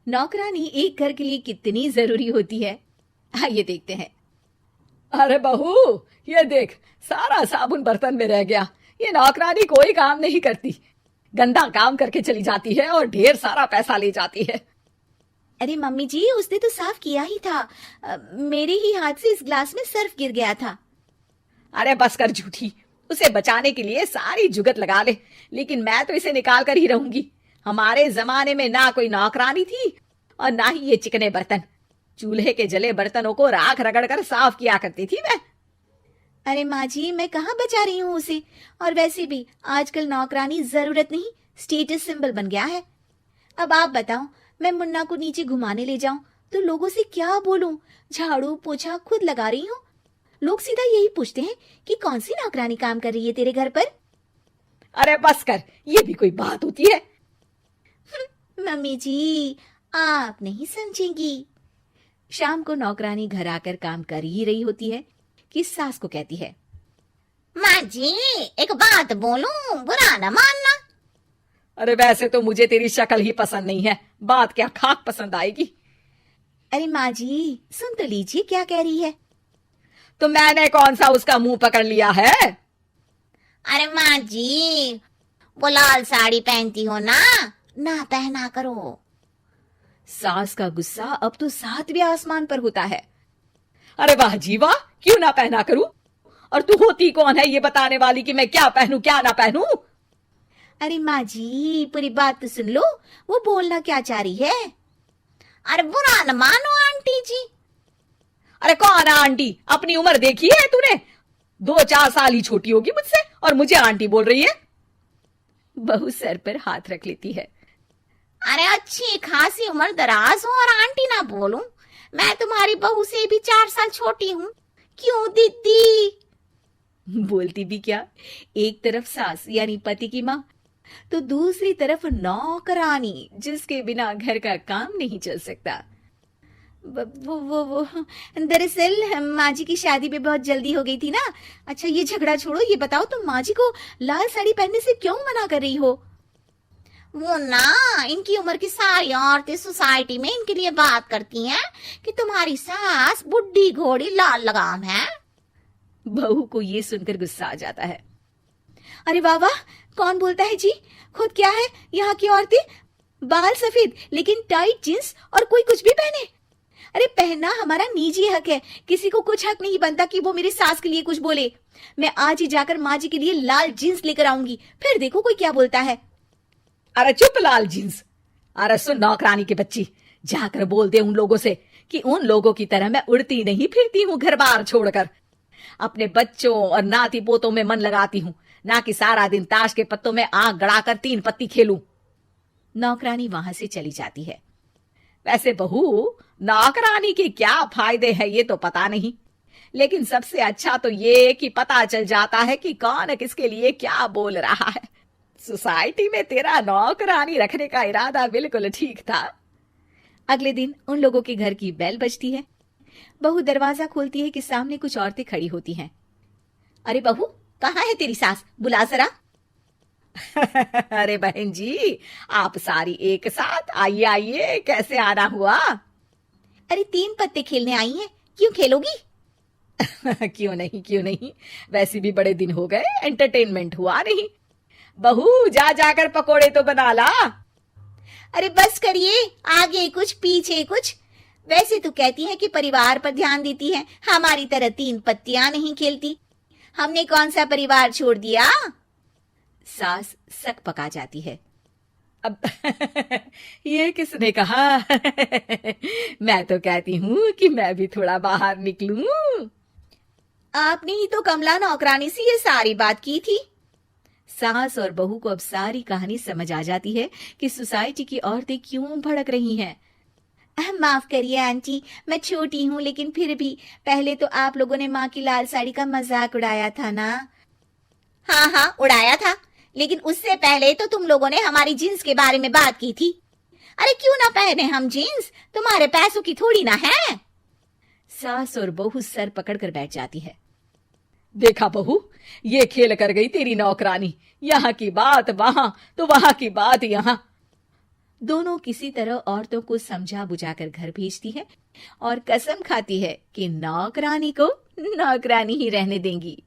नौकरानी एक घर के लिए कितनी जरूरी होती है, आइए देखते हैं। अरे बहू, ये देख, सारा साबुन बर्तन में रह गया। ये नौकरानी कोई काम नहीं करती, गंदा काम करके चली जाती है और ढेर सारा पैसा ले जाती है। अरे मम्मी जी, उसने तो साफ किया ही था। मेरे ही हाथ से इस ग्लास में सर्फ गिर गया था। अरे बस कर झूठी, उसे बचाने के लिए सारी जुगत लगा ले, लेकिन मैं तो इसे निकाल कर ही रहूंगी। हमारे जमाने में ना कोई नौकरानी थी और ना ही ये चिकने बर्तन। चूल्हे के जले बर्तनों को राख रगड़ कर साफ किया करती थी मैं। अरे माँ जी, मैं कहाँ बचा रही हूँ उसे। और वैसे भी आजकल नौकरानी जरूरत नहीं, स्टेटस सिंबल बन गया है। अब आप बताओ, मैं मुन्ना को नीचे घुमाने ले जाऊं तो लोगों से क्या बोलूं? झाड़ू पोछा खुद लगा रही हूँ। लोग सीधा यही पूछते हैं कि कौन सी नौकरानी काम कर रही है तेरे घर पर। अरे बस कर, ये भी कोई बात होती है? मम्मी जी, आप नहीं समझेंगी। शाम को नौकरानी घर आकर काम कर ही रही होती है कि सास को कहती है, माँ जी, एक बात बोलूं, बुरा न मानना। अरे वैसे तो मुझे तेरी शक्ल ही पसंद नहीं है, बात क्या खाक पसंद आएगी। अरे माँ जी, सुन तो लीजिए क्या कह रही है। तो मैंने कौन सा उसका मुंह पकड़ लिया है? अरे माँ जी, वो लाल साड़ी पहनती हो ना, ना पहना करो। सास का गुस्सा अब तो 7वें आसमान पर होता है। अरे वाह जी वाह, क्यों ना पहना करूं? और तू होती कौन है ये बताने वाली कि मैं क्या पहनूं क्या ना पहनूं? अरे माँ जी, पूरी बात तो सुन लो, वो बोलना क्या चाह रही है। अरे बुरा न मानो आंटी जी। अरे कौन आंटी? अपनी उम्र देखी है तूने? 2-4 साल ही छोटी होगी मुझसे और मुझे आंटी बोल रही है। बहू सर पर हाथ रख लेती है। अरे अच्छी खासी उम्र दराज हो और आंटी ना बोलूं? मैं तुम्हारी बहू से भी 4 साल छोटी हूँ। क्यों दीदी? बोलती भी क्या, एक तरफ सास यानी पति की माँ, तो दूसरी तरफ नौकरानी जिसके बिना घर का काम नहीं चल सकता। वो दरअसल माँ जी की शादी में बहुत जल्दी हो गई थी ना। अच्छा ये झगड़ा छोड़ो, ये बताओ तुम माँ जी को लाल साड़ी पहनने से क्यों मना कर रही हो? वो ना, इनकी उम्र की सारी औरतें सोसाइटी में इनके लिए बात करती हैं कि तुम्हारी सास बुढ़ी घोड़ी लाल लगाम है। बहू को ये सुनकर गुस्सा आ जाता है। अरे वाह वाह, कौन बोलता है जी? खुद क्या है यहाँ की औरतें, बाल सफेद लेकिन टाइट जींस और कोई कुछ भी पहने। अरे पहनना हमारा निजी हक है, किसी को कुछ हक नहीं बनता कि वो मेरी सास के लिए कुछ बोले। मैं आज ही जाकर माँ जी के लिए लाल जींस लेकर आऊंगी, फिर देखो कोई क्या बोलता है। अरे चुप लाल जींस। अरे सुन नौकरानी की बच्ची, जाकर बोल दे उन लोगों से कि उन लोगों की तरह मैं उड़ती नहीं फिरती हूँ घर बार छोड़कर। अपने बच्चों और नाती पोतों में मन लगाती हूँ, ना कि सारा दिन ताश के पत्तों में आंख गड़ाकर 3 पत्ती खेलूं। नौकरानी वहां से चली जाती है। वैसे बहू, नौकरानी के क्या फायदे हैं ये तो पता नहीं, लेकिन सबसे अच्छा तो ये कि पता चल जाता है कि कौन किसके लिए क्या बोल रहा है। सोसाइटी में तेरा नौकरानी रखने का इरादा बिल्कुल ठीक था। अगले दिन उन लोगों के घर की बेल बजती है। बहू दरवाजा खोलती है कि सामने कुछ औरतें खड़ी होती हैं। अरे बहू, कहाँ है तेरी सास? बुला जरा। अरे बहन जी, आप सारी एक साथ आइए आइए, कैसे आना हुआ? अरे 3 पत्ते खेलने आई हैं, क्यों खेलोगी? क्यों नहीं क्यों नहीं, वैसे भी बड़े दिन हो गए, एंटरटेनमेंट हुआ नहीं। बहू जा जाकर पकोड़े तो बना ला। अरे बस करिए, आगे कुछ पीछे कुछ। वैसे तो कहती है कि परिवार पर ध्यान देती है, हमारी तरह 3 पत्तियां नहीं खेलती। हमने कौन सा परिवार छोड़ दिया? सास सक पका जाती है। अब ये किसने कहा? मैं तो कहती हूँ कि मैं भी थोड़ा बाहर निकलूं। आपने ही तो कमला नौकरानी से ये सारी बात की थी। सास और बहू को अब सारी कहानी समझ आ जाती है कि सोसाइटी की औरतें क्यों भड़क रही हैं। माफ करिए आंटी, मैं छोटी हूँ लेकिन फिर भी पहले तो आप लोगों ने माँ की लाल साड़ी का मजाक उड़ाया था ना। हाँ हाँ, उड़ाया था, लेकिन उससे पहले तो तुम लोगों ने हमारी जीन्स के बारे में बात की थी। अरे क्यों ना पहने हम जीन्स, तुम्हारे पैसों की थोड़ी ना है। सास और बहू सर पकड़कर बैठ जाती है। देखा बहू, ये खेल कर गई तेरी नौकरानी, यहाँ की बात वहां तो वहां की बात यहाँ। दोनों किसी तरह औरतों को समझा बुझाकर घर भेजती है और कसम खाती है कि नौकरानी को नौकरानी ही रहने देंगी।